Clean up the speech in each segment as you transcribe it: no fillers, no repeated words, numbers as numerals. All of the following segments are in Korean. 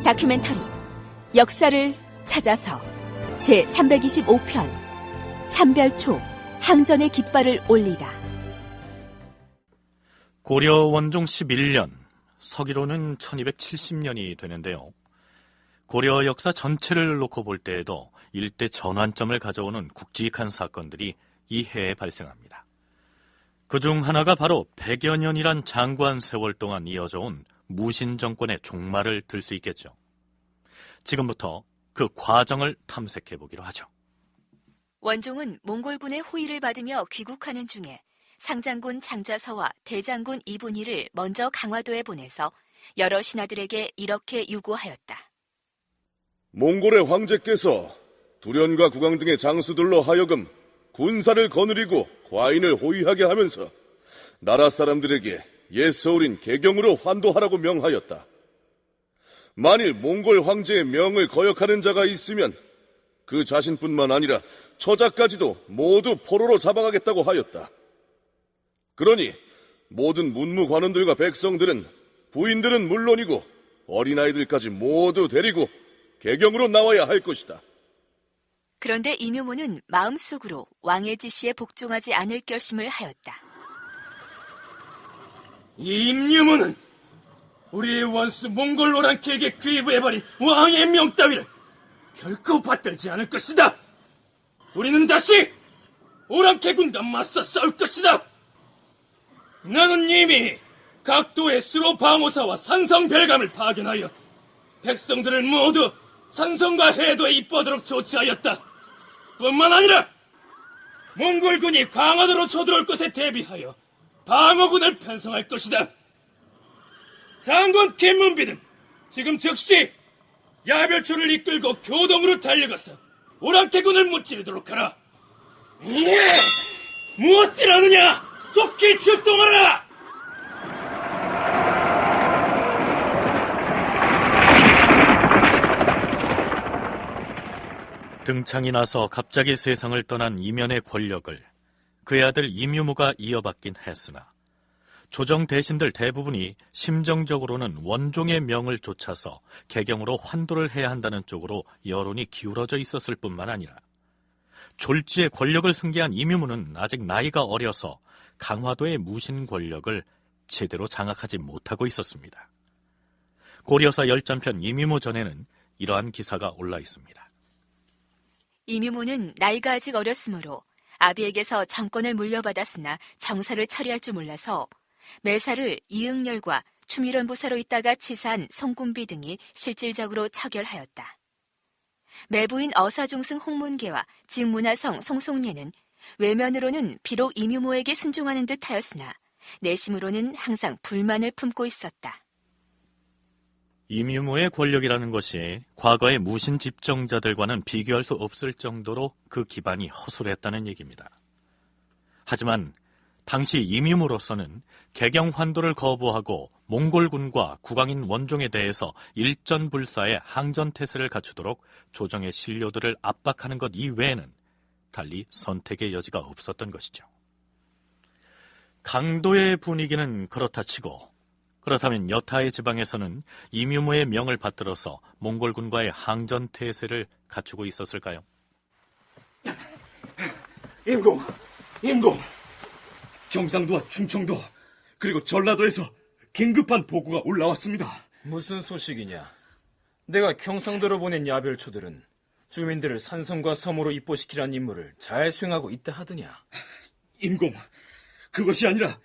다큐멘터리 역사를 찾아서 제325편 삼별초 항전의 깃발을 올리다. 고려 원종 11년, 서기로는 1270년이 되는데요. 고려 역사 전체를 놓고 볼 때에도 일대 전환점을 가져오는 굵직한 사건들이 이 해에 발생합니다. 그중 하나가 바로 100여 년이란 장구한 세월 동안 이어져온 무신 정권의 종말을 들 수 있겠죠. 지금부터 그 과정을 탐색해보기로 하죠. 원종은 몽골군의 호의를 받으며 귀국하는 중에 상장군 장자서와 대장군 이분희를 먼저 강화도에 보내서 여러 신하들에게 이렇게 유고하였다. 몽골의 황제께서 두련과 국왕 등의 장수들로 하여금 군사를 거느리고 과인을 호위하게 하면서 나라 사람들에게 옛 서울인 개경으로 환도하라고 명하였다. 만일 몽골 황제의 명을 거역하는 자가 있으면 그 자신뿐만 아니라 처자까지도 모두 포로로 잡아가겠다고 하였다. 그러니 모든 문무 관원들과 백성들은 부인들은 물론이고 어린아이들까지 모두 데리고 개경으로 나와야 할 것이다. 그런데 이묘모는 마음속으로 왕의 지시에 복종하지 않을 결심을 하였다. 이 임유무는 우리의 원수 몽골 오랑캐에게 귀부해버린 왕의 명 따위를 결코 받들지 않을 것이다. 우리는 다시 오랑캐군과 맞서 싸울 것이다. 나는 이미 각도의 수로 방호사와 산성별감을 파견하여 백성들을 모두 산성과 해도에 입보하도록 조치하였다. 뿐만 아니라 몽골군이 강화도로 쳐들어올 것에 대비하여 방어군을 편성할 것이다. 장군 김문비는 지금 즉시 야별초를 이끌고 교동으로 달려가서 오랑캐군을 무찌르도록 하라. 예! 무엇들 하느냐? 속히 출동하라! 등창이 나서 갑자기 세상을 떠난 이면의 권력을 그의 아들 임유무가 이어받긴 했으나 조정 대신들 대부분이 심정적으로는 원종의 명을 좇아서 개경으로 환도를 해야 한다는 쪽으로 여론이 기울어져 있었을 뿐만 아니라 졸지에 권력을 승계한 임유무는 아직 나이가 어려서 강화도의 무신 권력을 제대로 장악하지 못하고 있었습니다. 고려사 열전편 임유무 전에는 이러한 기사가 올라 있습니다. 이묘모는 나이가 아직 어렸으므로 아비에게서 정권을 물려받았으나 정사를 처리할 줄 몰라서 매사를 이응렬과 추밀원 부사로 있다가 치사한 송군비 등이 실질적으로 처결하였다. 매부인 어사종승 홍문계와 직문화성 송송례는 외면으로는 비록 이묘모에게 순종하는 듯 하였으나 내심으로는 항상 불만을 품고 있었다. 임유무의 권력이라는 것이 과거의 무신 집정자들과는 비교할 수 없을 정도로 그 기반이 허술했다는 얘기입니다. 하지만 당시 임유무로서는 개경 환도를 거부하고 몽골군과 국왕인 원종에 대해서 일전불사의 항전태세를 갖추도록 조정의 신료들을 압박하는 것 이외에는 달리 선택의 여지가 없었던 것이죠. 강도의 분위기는 그렇다 치고 그렇다면 여타의 지방에서는 임유무의 명을 받들어서 몽골군과의 항전태세를 갖추고 있었을까요? 임공! 경상도와 충청도 그리고 전라도에서 긴급한 보고가 올라왔습니다. 무슨 소식이냐? 내가 경상도로 보낸 야별초들은 주민들을 산성과 섬으로 입보시키라는 임무를 잘 수행하고 있다 하더냐? 임공, 그것이 아니라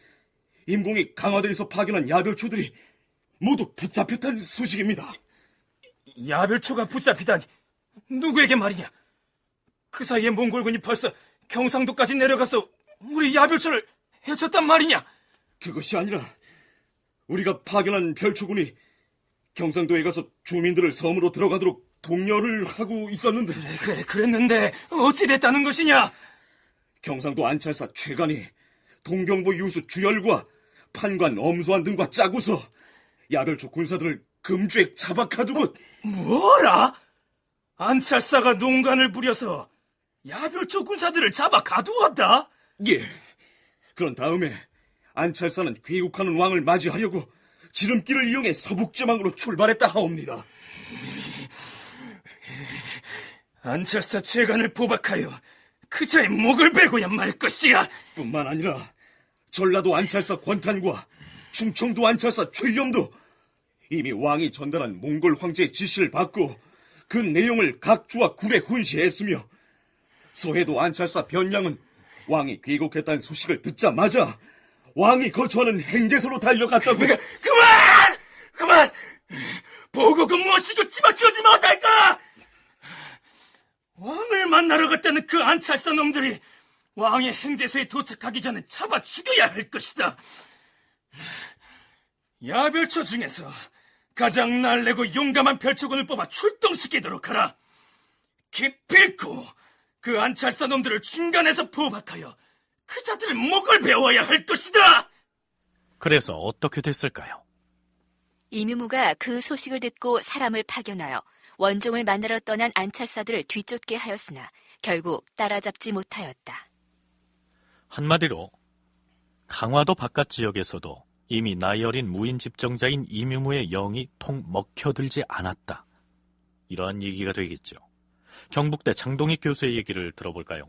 임공이 강화도에서 파견한 야별초들이 모두 붙잡혔다는 소식입니다. 야별초가 붙잡히다니 누구에게 말이냐? 그 사이에 몽골군이 벌써 경상도까지 내려가서 우리 야별초를 해쳤단 말이냐? 그것이 아니라 우리가 파견한 별초군이 경상도에 가서 주민들을 섬으로 들어가도록 독려를 하고 있었는데. 그랬는데 어찌 됐다는 것이냐? 경상도 안찰사 최간이 동경부 유수 주열과 판관 엄수환 등과 짜고서 야별초 군사들을 금주에 잡아가두고. 뭐라? 안찰사가 농간을 부려서 야별초 군사들을 잡아가두었다? 예. 그런 다음에 안찰사는 귀국하는 왕을 맞이하려고 지름길을 이용해 서북지방으로 출발했다 하옵니다. 안찰사 재간을 포박하여 그자의 목을 베고야 말 것이야. 뿐만 아니라 전라도 안찰사 권탄과 충청도 안찰사 최염도 이미 왕이 전달한 몽골 황제의 지시를 받고 그 내용을 각 주와 굴에 훈시했으며 서해도 안찰사 변양은 왕이 귀국했다는 소식을 듣자마자 왕이 거처하는 행제소로 달려갔다고. 그만! 보고가 무엇이고 집어치우지 못할까? 왕을 만나러 갔다는 그 안찰사 놈들이 왕의 행제소에 도착하기 전에 잡아 죽여야 할 것이다. 야별초 중에서 가장 날래고 용감한 별초군을 뽑아 출동시키도록 하라. 기필코 그 안찰사 놈들을 중간에서 포박하여 그자들의 목을 베어야 할 것이다. 그래서 어떻게 됐을까요? 이뮤무가 그 소식을 듣고 사람을 파견하여 원종을 만나러 떠난 안찰사들을 뒤쫓게 하였으나 결국 따라잡지 못하였다. 한마디로 강화도 바깥 지역에서도 이미 나이 어린 무인 집정자인 이뮤무의 영이 통 먹혀들지 않았다. 이러한 얘기가 되겠죠. 경북대 장동익 교수의 얘기를 들어볼까요?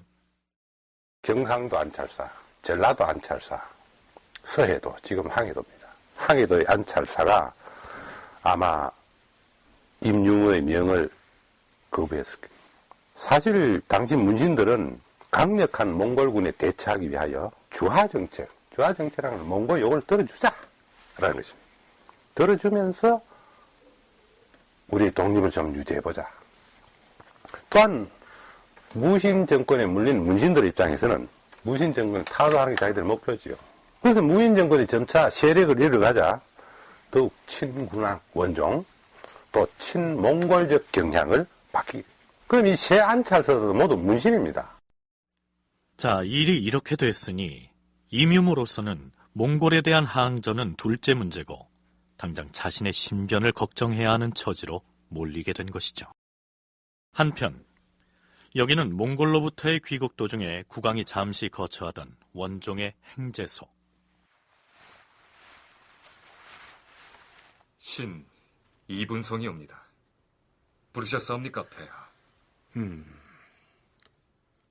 경상도 안찰사, 전라도 안찰사, 서해도, 지금 항해도입니다. 항해도의 안찰사가 아마 임유무의 명을 거부했을 거예요. 사실 당시 문신들은 강력한 몽골군에 대처하기 위하여 주하정책이라는 몽골 욕을 들어주자라는 것입니다. 들어주면서 우리 독립을 좀 유지해보자. 또한 무신 정권에 물린 문신들 입장에서는 무신 정권을 타도하는 게 자기들의 목표지요. 그래서 무신 정권이 점차 세력을 잃어가자 더욱 친군왕 원종 또 친몽골적 경향을 바뀌게. 그럼 이 세 안찰사도 모두 문신입니다. 자, 일이 이렇게 됐으니 이뮤무로서는 몽골에 대한 항전은 둘째 문제고 당장 자신의 신변을 걱정해야 하는 처지로 몰리게 된 것이죠. 한편 여기는 몽골로부터의 귀국 도중에 국왕이 잠시 거처하던 원종의 행제소. 신 이분성이옵니다. 부르셨사옵니까, 폐하?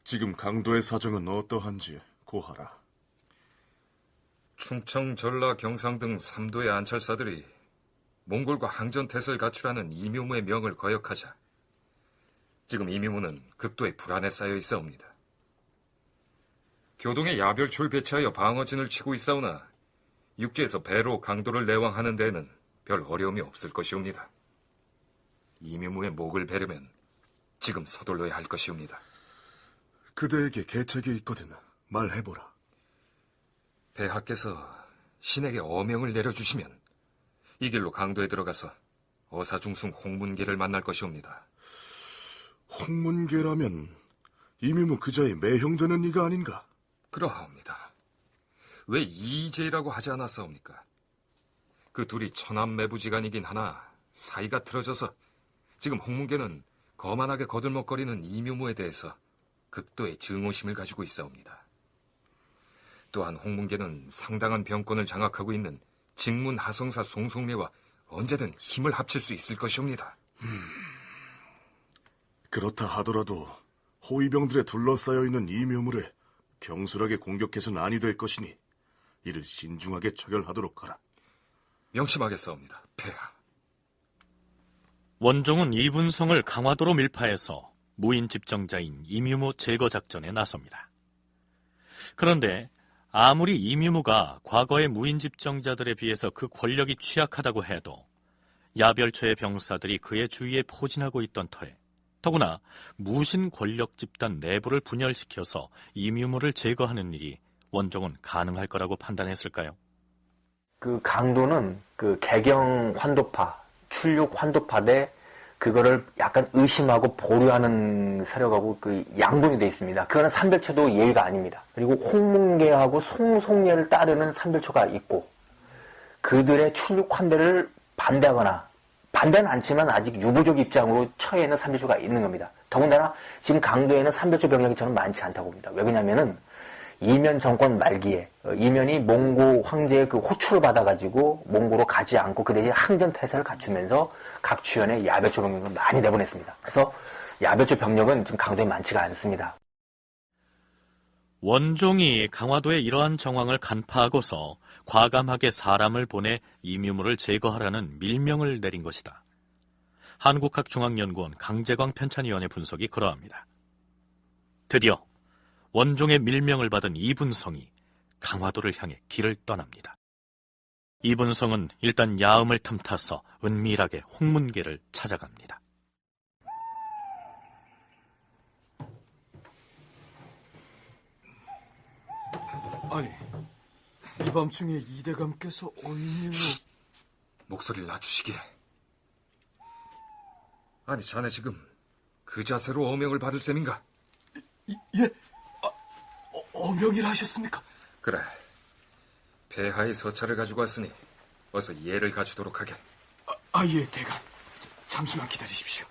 지금 강도의 사정은 어떠한지 고하라. 충청, 전라, 경상 등 3도의 안찰사들이 몽골과 항전태세를 갖추라는 이뮤무의 명을 거역하자 지금 이뮤무는 극도의 불안에 쌓여 있사옵니다. 교동에 야별초를 배치하여 방어진을 치고 있사오나 육지에서 배로 강도를 내왕하는 데에는 별 어려움이 없을 것이옵니다. 이뮤무의 목을 베려면 지금 서둘러야 할 것이옵니다. 그대에게 계책이 있거든 말해보라. 폐하께서 신에게 어명을 내려주시면 이 길로 강도에 들어가서 어사중승 홍문계를 만날 것이옵니다. 홍문계라면 이뮤무 그자의 매형되는 이가 아닌가? 그러하옵니다. 왜 이재라고 하지 않았사옵니까? 그 둘이 천암매부지간이긴 하나 사이가 틀어져서 지금 홍문계는 거만하게 거들먹거리는 이뮤무에 대해서 극도의 증오심을 가지고 있사옵니다. 또한 홍문계는 상당한 병권을 장악하고 있는 직문 하성사 송송래와 언제든 힘을 합칠 수 있을 것이옵니다. 그렇다 하더라도 호위병들에 둘러싸여 있는 이뮤무를 경솔하게 공격해서는 아니 될 것이니 이를 신중하게 처결하도록 하라. 명심하겠사옵니다, 폐하. 원종은 이분성을 강화도로 밀파해서 무인 집정자인 이뮤무 제거 작전에 나섭니다. 그런데 아무리 이뮤무가 과거의 무인 집정자들에 비해서 그 권력이 취약하다고 해도 야별초의 병사들이 그의 주위에 포진하고 있던 터에 더구나 무신 권력 집단 내부를 분열시켜서 이뮤무를 제거하는 일이 원종은 가능할 거라고 판단했을까요? 그 강도는 그 개경 환도파, 출육 환도파 대 그거를 약간 의심하고 보류하는 세력하고 그 양분이 돼 있습니다. 그거는 삼별초도 예의가 아닙니다. 그리고 홍문계하고 송송례를 따르는 삼별초가 있고 그들의 출육 환대를 반대하거나 반대는 않지만 아직 유보적 입장으로 처해 있는 삼별초가 있는 겁니다. 더군다나 지금 강도에는 삼별초 병력이 저는 많지 않다고 봅니다. 왜 그러냐면은 이면 정권 말기에 이면이 몽고 황제의 그 호출을 받아가지고 몽고로 가지 않고 그 대신 항전 태세를 갖추면서 각 주연의 야별초 병력을 많이 내보냈습니다. 그래서 이 아별초 병력은 지금 강도에 많지가 않습니다. 원종이 강화도의 이러한 정황을 간파하고서 과감하게 사람을 보내 임유무를 제거하라는 밀명을 내린 것이다. 한국학중앙연구원 강재광 편찬위원의 분석이 그러합니다. 드디어 원종의 밀명을 받은 이분성이 강화도를 향해 길을 떠납니다. 이분성은 일단 야음을 틈타서 은밀하게 홍문계를 찾아갑니다. 아니, 이 밤중에 이대감께서 어인님을... 목소리를 낮추시게. 아니, 자네 지금 그 자세로 어명을 받을 셈인가? 예? 어명이라 하셨습니까? 그래. 폐하의 서찰을 가지고 왔으니 어서 예를 갖추도록 하게. 예, 대감. 잠시만 기다리십시오.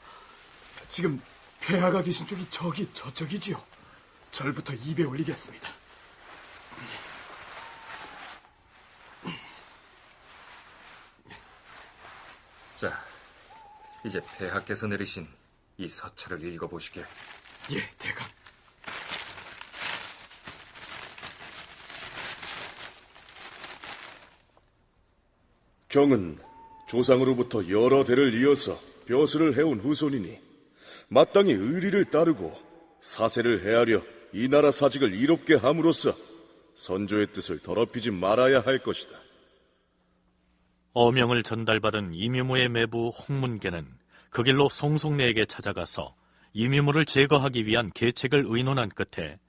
지금 폐하가 계신 쪽이 저쪽이지요. 절부터 입에 올리겠습니다. 자, 이제 폐하께서 내리신 이 서찰을 읽어보시게. 예, 대감. 경은 조상으로부터 여러 대를 이어서 벼슬을 해온 후손이니 마땅히 의리를 따르고 사세를 헤아려 이 나라 사직을 이롭게 함으로써 선조의 뜻을 더럽히지 말아야 할 것이다. 어명을 전달받은 임유무의 매부 홍문계는 그 길로 송송래에게 찾아가서 임유무를 제거하기 위한 계책을 의논한 끝에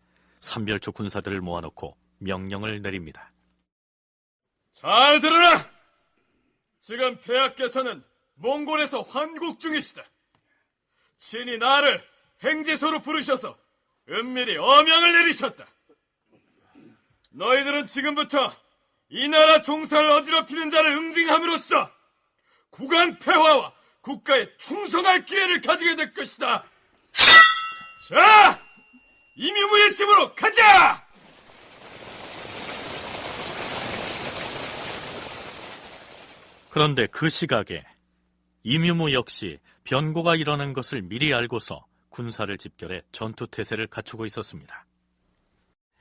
삼별초 군사들을 모아놓고 명령을 내립니다. 잘 들으라! 지금 폐하께서는 몽골에서 환국 중이시다. 친히 나를 행지소로 부르셔서 은밀히 어명을 내리셨다. 너희들은 지금부터 이 나라 종사를 어지럽히는 자를 응징함으로써 국왕 폐하와 국가에 충성할 기회를 가지게 될 것이다. 자, 임유무의 집으로 가자! 그런데 그 시각에 임유무 역시 변고가 일어난 것을 미리 알고서 군사를 집결해 전투태세를 갖추고 있었습니다.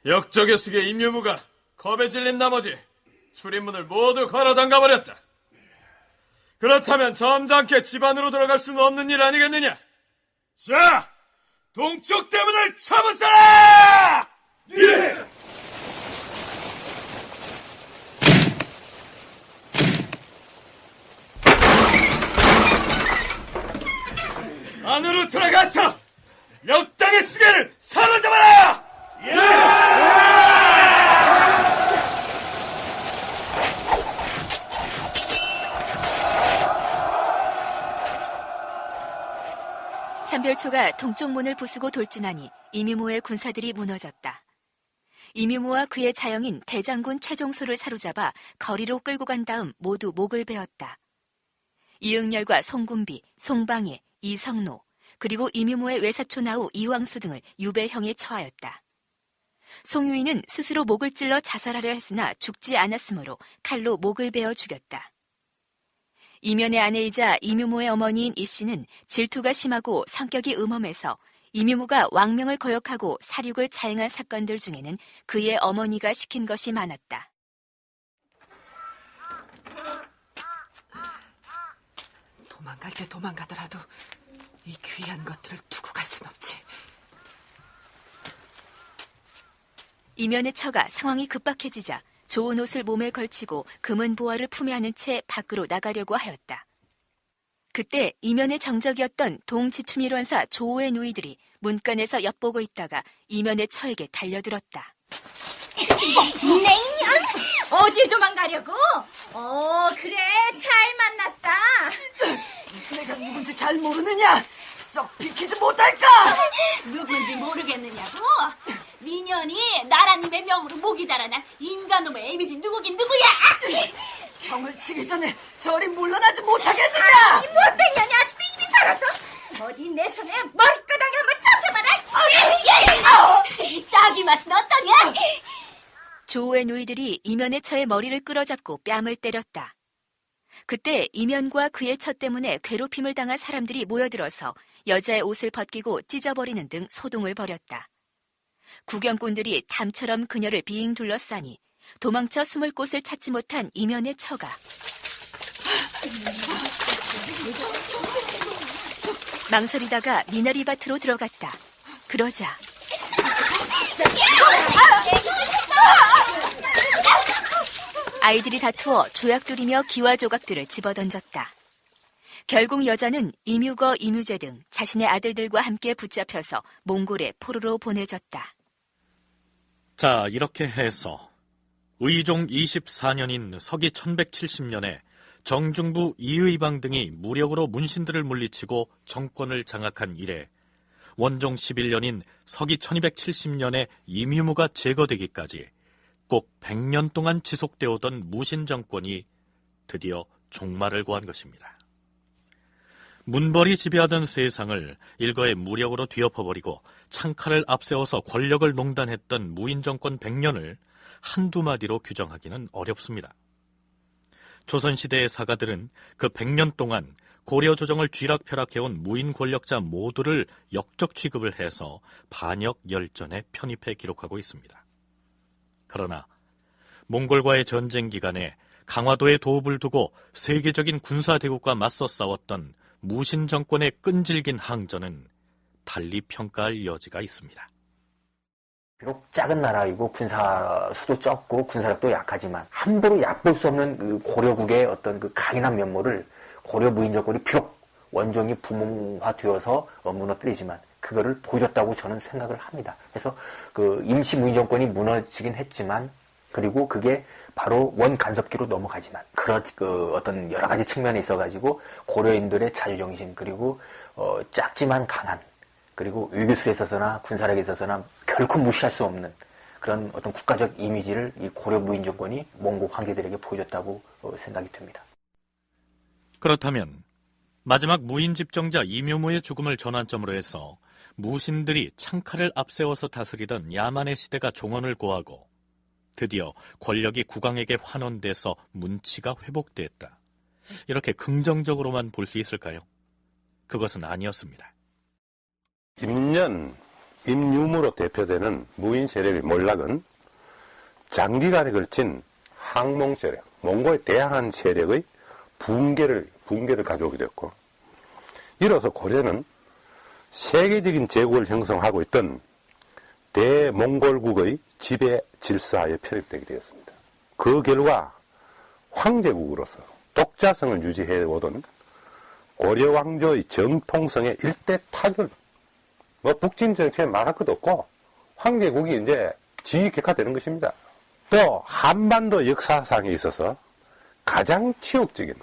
역적의 숙의 임유무가 겁에 질린 나머지 출입문을 모두 걸어 잠가버렸다. 그렇다면 점잖게 집 안으로 들어갈 수는 없는 일 아니겠느냐? 자, 동쪽 대문을 쳐보세라! 예! 안으로 들어가서 역당의 수계를 사로잡아라! 삼별초가 동쪽 문을 부수고 돌진하니 임유무의 군사들이 무너졌다. 임유무와 그의 자영인 대장군 최종소를 사로잡아 거리로 끌고 간 다음 모두 목을 베었다. 이응렬과 송군비, 송방해, 이성노, 그리고 임유무의 외사촌 아우 이왕수 등을 유배형에 처하였다. 송유인은 스스로 목을 찔러 자살하려 했으나 죽지 않았으므로 칼로 목을 베어 죽였다. 이면의 아내이자 임유무의 어머니인 이씨는 질투가 심하고 성격이 음험해서 임유무가 왕명을 거역하고 사륙을 자행한 사건들 중에는 그의 어머니가 시킨 것이 많았다. 도망갈 때 도망가더라도 이 귀한 것들을 두고 갈 순 없지. 이면의 처가 상황이 급박해지자 좋은 옷을 몸에 걸치고 금은 보화를 품에 안은 채 밖으로 나가려고 하였다. 그때 이면의 정적이었던 동지추밀원사 조오의 누이들이 문간에서 엿보고 있다가 이면의 처에게 달려들었다. 내 인연! 어딜 도망가려고? 그래, 잘 만났다. 내가 누군지 잘 모르느냐? 썩 비키지 못할까? 누군지 모르겠느냐고? 니년이 나란 매명으로 목이 달아난 인간놈의 애비지 누구긴 누구야? 경을 치기 전에 저리 물러나지 못하겠느냐? 이 못된 년이 아직도 입이 살아서 어디 내 손에 머리끄덩이 한번 잡혀봐라. 이 딱이 맛은 어떠냐? 조오의 누이들이 이면의 처의 머리를 끌어잡고 뺨을 때렸다. 그때 이면과 그의 처 때문에 괴롭힘을 당한 사람들이 모여들어서 여자의 옷을 벗기고 찢어버리는 등 소동을 벌였다. 구경꾼들이 담처럼 그녀를 빙 둘러싸니 도망쳐 숨을 곳을 찾지 못한 이면의 처가 망설이다가 미나리 밭으로 들어갔다. 그러자 아이들이 다투어 조약돌이며 기와 조각들을 집어던졌다. 결국 여자는 이뮤거, 이뮤제 등 자신의 아들들과 함께 붙잡혀서 몽골의 포로로 보내졌다. 자, 이렇게 해서 의종 24년인 서기 1170년에 정중부 이의방 등이 무력으로 문신들을 물리치고 정권을 장악한 이래 원종 11년인 서기 1270년에 이뮤무가 제거되기까지 꼭 100년 동안 지속되어 오던 무신 정권이 드디어 종말을 고한 것입니다. 문벌이 지배하던 세상을 일거에 무력으로 뒤엎어버리고 창칼을 앞세워서 권력을 농단했던 무인 정권 100년을 한두 마디로 규정하기는 어렵습니다. 조선시대의 사가들은 그 100년 동안 고려 조정을 쥐락펴락해온 무인 권력자 모두를 역적 취급을 해서 반역 열전에 편입해 기록하고 있습니다. 그러나 몽골과의 전쟁 기간에 강화도에 도읍을 두고 세계적인 군사대국과 맞서 싸웠던 무신 정권의 끈질긴 항전은 달리 평가할 여지가 있습니다. 비록 작은 나라이고 군사 수도 적고 군사력도 약하지만 함부로 얕볼 수 없는 그 고려국의 어떤 그 강인한 면모를 고려 무인 정권이 비록 원종이 부몽화되어서 무너뜨리지만 그거를 보여줬다고 저는 생각을 합니다. 그래서 그 임시 무인 정권이 무너지긴 했지만 그리고 그게 바로 원 간섭기로 넘어가지만 그런 그 어떤 여러 가지 측면에 있어가지고 고려인들의 자주정신 그리고 작지만 강한 그리고 외교술에 있어서나 군사력에 있어서나 결코 무시할 수 없는 그런 어떤 국가적 이미지를 이 고려 무인 정권이 몽골 황제들에게 보여줬다고 생각이 듭니다. 그렇다면 마지막 무인 집정자 이묘무의 죽음을 전환점으로 해서 무신들이 창칼을 앞세워서 다스리던 야만의 시대가 종언을 고하고 드디어 권력이 국왕에게 환원돼서 문치가 회복됐다. 이렇게 긍정적으로만 볼 수 있을까요? 그것은 아니었습니다. 임년, 임유무로 대표되는 무인 세력의 몰락은 장기간에 걸친 항몽 세력, 몽고에 대항한 세력의 붕괴를 가져오게 되었고, 이로써 고려는 세계적인 제국을 형성하고 있던 대몽골국의 지배 질서하에 편입되게 되었습니다. 그 결과 황제국으로서 독자성을 유지해 오던 고려 왕조의 정통성에 일대 타결, 북진 정치에 말할 것도 없고 황제국이 이제 지휘격화되는 것입니다. 또 한반도 역사상에 있어서 가장 치욕적인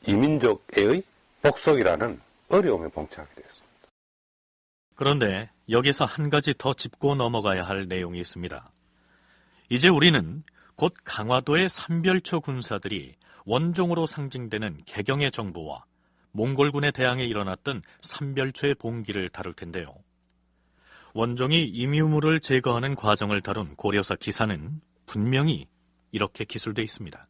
이민족의 복속이라는 어려움에 봉착하게 되었습니다. 그런데 여기서 한 가지 더 짚고 넘어가야 할 내용이 있습니다. 이제 우리는 곧 강화도의 삼별초 군사들이 원종으로 상징되는 개경의 정부와 몽골군에 대항해 일어났던 삼별초의 봉기를 다룰 텐데요. 원종이 임유무를 제거하는 과정을 다룬 고려사 기사는 분명히 이렇게 기술되어 있습니다.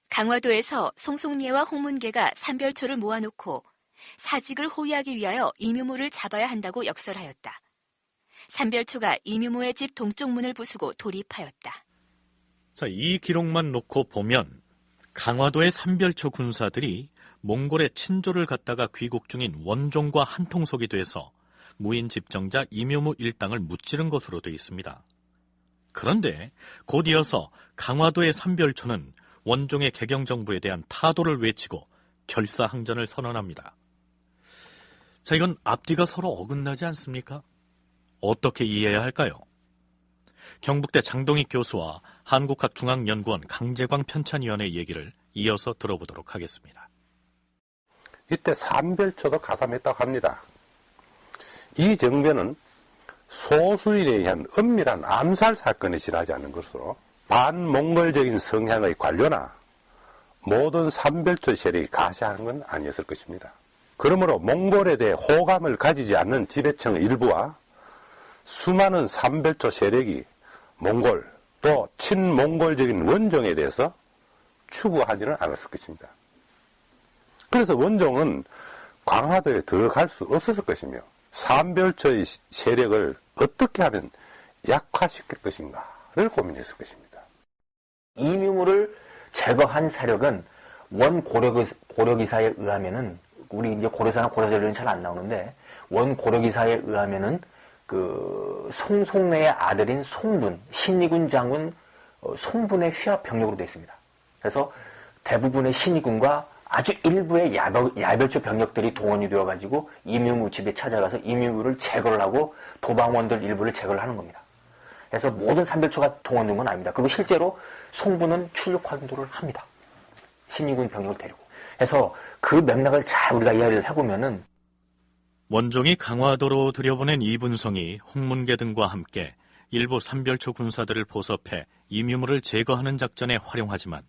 강화도에서 송송리와 홍문계가 삼별초를 모아놓고 사직을 호위하기 위하여 임유무를 잡아야 한다고 역설하였다. 삼별초가 임유무의 집 동쪽 문을 부수고 돌입하였다. 자, 이 기록만 놓고 보면 강화도의 삼별초 군사들이 몽골의 친조를 갖다가 귀국 중인 원종과 한통속이 돼서 무인 집정자 임유무 일당을 무찌른 것으로 되어 있습니다. 그런데 곧 이어서 강화도의 삼별초는 원종의 개경정부에 대한 타도를 외치고 결사항전을 선언합니다. 자, 이건 앞뒤가 서로 어긋나지 않습니까? 어떻게 이해해야 할까요? 경북대 장동익 교수와 한국학중앙연구원 강재광 편찬위원의 얘기를 이어서 들어보도록 하겠습니다. 이때 삼별초도 가담했다고 합니다. 이 정변은 소수인에 의한 은밀한 암살 사건에 지나지 않는 것으로 반몽골적인 성향의 관료나 모든 삼별초 세력이 가시하는 건 아니었을 것입니다. 그러므로 몽골에 대해 호감을 가지지 않는 지배층의 일부와 수많은 삼별초 세력이 몽골 또 친몽골적인 원종에 대해서 추구하지는 않았을 것입니다. 그래서 원종은 강화도에 들어갈 수 없었을 것이며 삼별초의 세력을 어떻게 하면 약화시킬 것인가를 고민했을 것입니다. 이뮤무를 제거한 세력은 원 고려기사에 의하면은, 우리 이제 고려사나 고려전례는 잘 안 나오는데, 원 고려기사에 의하면은 그 송송래의 아들인 송분, 신이군 장군 송분의 휘하 병력으로 되어 있습니다. 그래서 대부분의 신이군과 아주 일부의 야별초 병력들이 동원이 되어가지고 이뮤무 집에 찾아가서 이뮤무를 제거를 하고 도방원들 일부를 제거를 하는 겁니다. 그래서 모든 삼별초가 동원된 건 아닙니다. 그리고 실제로 송분은 출력 활동을 합니다. 신이군 병력을 데리고. 그래서 그 맥락을 잘 우리가 이해를 해보면은, 원종이 강화도로 들여보낸 이분성이 홍문계 등과 함께 일부 삼별초 군사들을 보섭해 이뮤무를 제거하는 작전에 활용하지만,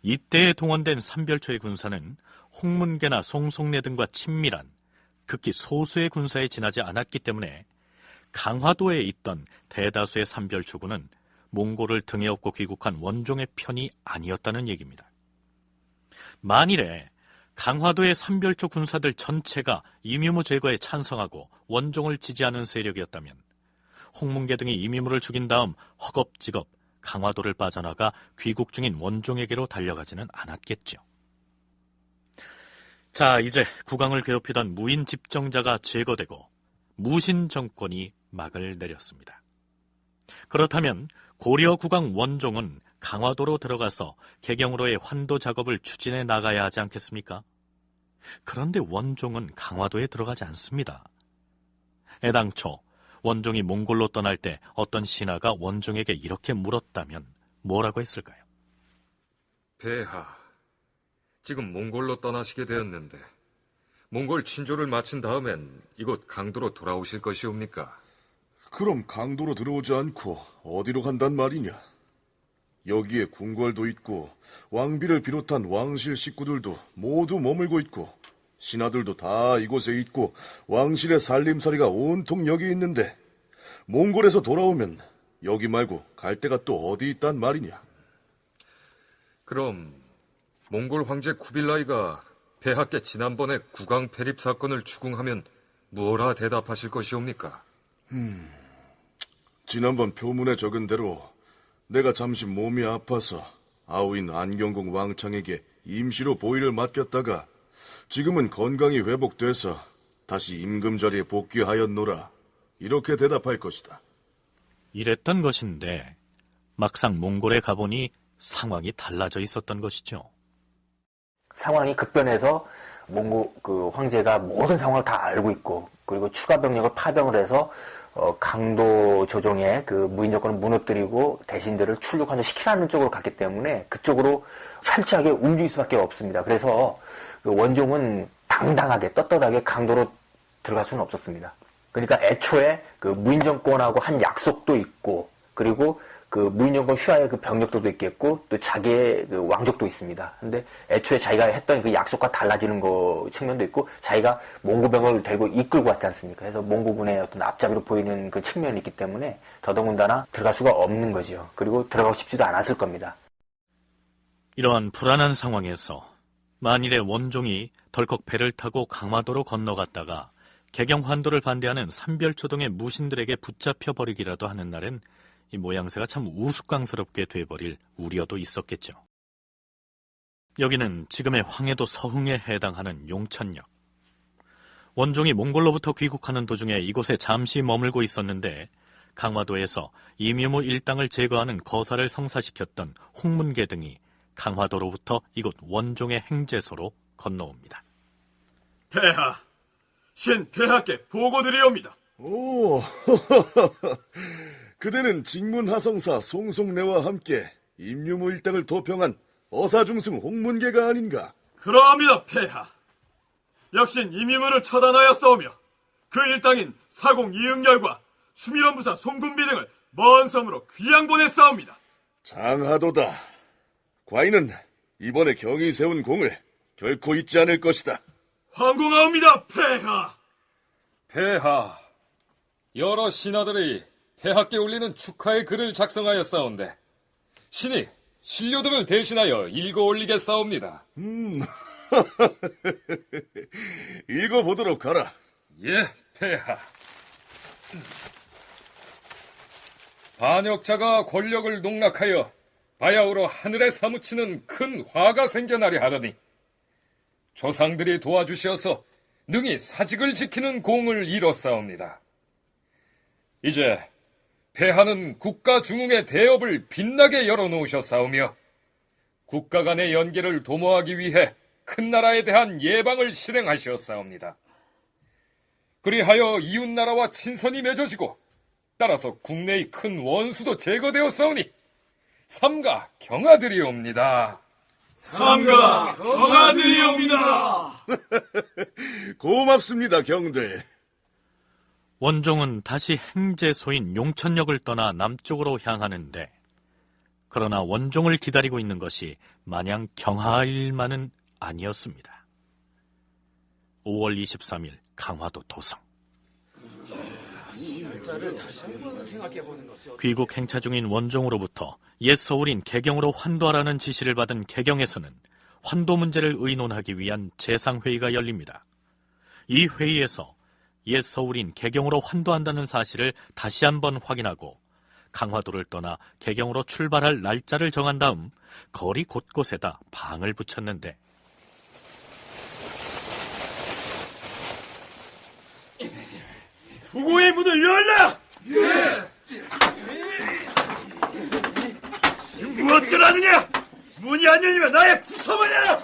이때에 동원된 삼별초의 군사는 홍문계나 송송래 등과 친밀한 극히 소수의 군사에 지나지 않았기 때문에 강화도에 있던 대다수의 삼별초군은 몽골을 등에 업고 귀국한 원종의 편이 아니었다는 얘기입니다. 만일에 강화도의 삼별초 군사들 전체가 이뮤무 제거에 찬성하고 원종을 지지하는 세력이었다면 홍문계 등이 이뮤무를 죽인 다음 허겁지겁 강화도를 빠져나가 귀국 중인 원종에게로 달려가지는 않았겠죠. 자, 이제 국왕을 괴롭히던 무인 집정자가 제거되고 무신 정권이 막을 내렸습니다. 그렇다면 고려 국왕 원종은 강화도로 들어가서 개경으로의 환도 작업을 추진해 나가야 하지 않겠습니까? 그런데 원종은 강화도에 들어가지 않습니다. 애당초 원종이 몽골로 떠날 때 어떤 신하가 원종에게 이렇게 물었다면 뭐라고 했을까요? 폐하, 지금 몽골로 떠나시게 되었는데 몽골 친조를 마친 다음엔 이곳 강도로 돌아오실 것이옵니까? 그럼 강도로 들어오지 않고 어디로 간단 말이냐? 여기에 궁궐도 있고 왕비를 비롯한 왕실 식구들도 모두 머물고 있고 신하들도 다 이곳에 있고 왕실의 살림살이가 온통 여기 있는데 몽골에서 돌아오면 여기 말고 갈 데가 또 어디 있단 말이냐? 그럼 몽골 황제 쿠빌라이가 폐하께 지난번에 국왕 폐립 사건을 추궁하면 무엇라 대답하실 것이옵니까? 지난번 표문에 적은 대로 내가 잠시 몸이 아파서 아우인 안경궁 왕창에게 임시로 보위를 맡겼다가 지금은 건강이 회복돼서 다시 임금 자리에 복귀하였노라. 이렇게 대답할 것이다. 이랬던 것인데 막상 몽골에 가보니 상황이 달라져 있었던 것이죠. 상황이 급변해서 몽고 그 황제가 모든 상황을 다 알고 있고, 그리고 추가 병력을 파병을 해서 강도 조정에 그 무인 정권을 무너뜨리고 대신들을 출륙환도 시키라는 쪽으로 갔기 때문에 그쪽으로 철저하게 움직일 수밖에 없습니다. 그래서 그 원종은 당당하게 떳떳하게 강도로 들어갈 수는 없었습니다. 그러니까 애초에 그 무인 정권하고 한 약속도 있고, 그리고 그 무인 정권 휘하의 그 병력들도 있겠고, 또 자기의 그 왕족도 있습니다. 근데 애초에 자기가 했던 그 약속과 달라지는 거 측면도 있고, 자기가 몽고병을 데리고 이끌고 왔지 않습니까? 그래서 몽고군의 어떤 앞잡이로 보이는 그 측면이 있기 때문에 더더군다나 들어갈 수가 없는 거죠. 그리고 들어가고 싶지도 않았을 겁니다. 이러한 불안한 상황에서 만일에 원종이 덜컥 배를 타고 강화도로 건너갔다가 개경환도를 반대하는 삼별초동의 무신들에게 붙잡혀버리기라도 하는 날엔 이 모양새가 참 우스꽝스럽게 돼버릴 우려도 있었겠죠. 여기는 지금의 황해도 서흥에 해당하는 용천역. 원종이 몽골로부터 귀국하는 도중에 이곳에 잠시 머물고 있었는데 강화도에서 이뮤무 일당을 제거하는 거사를 성사시켰던 홍문계 등이 강화도로부터 이곳 원종의 행제소로 건너옵니다. 폐하, 신 폐하께 보고드리옵니다. 오, 그대는 직문하성사 송송래와 함께 임유무 일당을 도평한 어사중승 홍문계가 아닌가? 그러합니다, 폐하. 역신 임유무를 처단하였사오며 그 일당인 사공 이응열과 수밀원부사 송군비 등을 먼 섬으로 귀양 보냈사옵니다. 장하도다. 과인은 이번에 경이 세운 공을 결코 잊지 않을 것이다. 황공하옵니다, 폐하. 폐하, 여러 신하들이 폐하께 올리는 축하의 글을 작성하였사온데 신이 신료들을 대신하여 읽어 올리겠사옵니다. 읽어보도록 하라. 예, 폐하. 반역자가 권력을 농락하여 바야흐로 하늘에 사무치는 큰 화가 생겨나려 하더니 조상들이 도와주시어서 능히 사직을 지키는 공을 이뤘사옵니다. 이제 폐하는 국가 중흥의 대업을 빛나게 열어놓으셨사오며 국가 간의 연계를 도모하기 위해 큰 나라에 대한 예방을 실행하셨사옵니다. 그리하여 이웃나라와 친선이 맺어지고 따라서 국내의 큰 원수도 제거되었사오니 삼가 경하드리옵니다. 삼가 경하드리옵니다. 고맙습니다, 경들. 원종은 다시 행제소인 용천역을 떠나 남쪽으로 향하는데 그러나 원종을 기다리고 있는 것이 마냥 경하할 일만은 아니었습니다. 5월 23일 강화도 도성. 귀국 행차 중인 원종으로부터 옛 서울인 개경으로 환도하라는 지시를 받은 개경에서는 환도 문제를 의논하기 위한 재상회의가 열립니다. 이 회의에서 옛 서울인 개경으로 환도한다는 사실을 다시 한번 확인하고 강화도를 떠나 개경으로 출발할 날짜를 정한 다음 거리 곳곳에다 방을 붙였는데 부고의 문을 열라! 예! 무엇들 하느냐? 문이 안 열리면 나의 부숴버려라!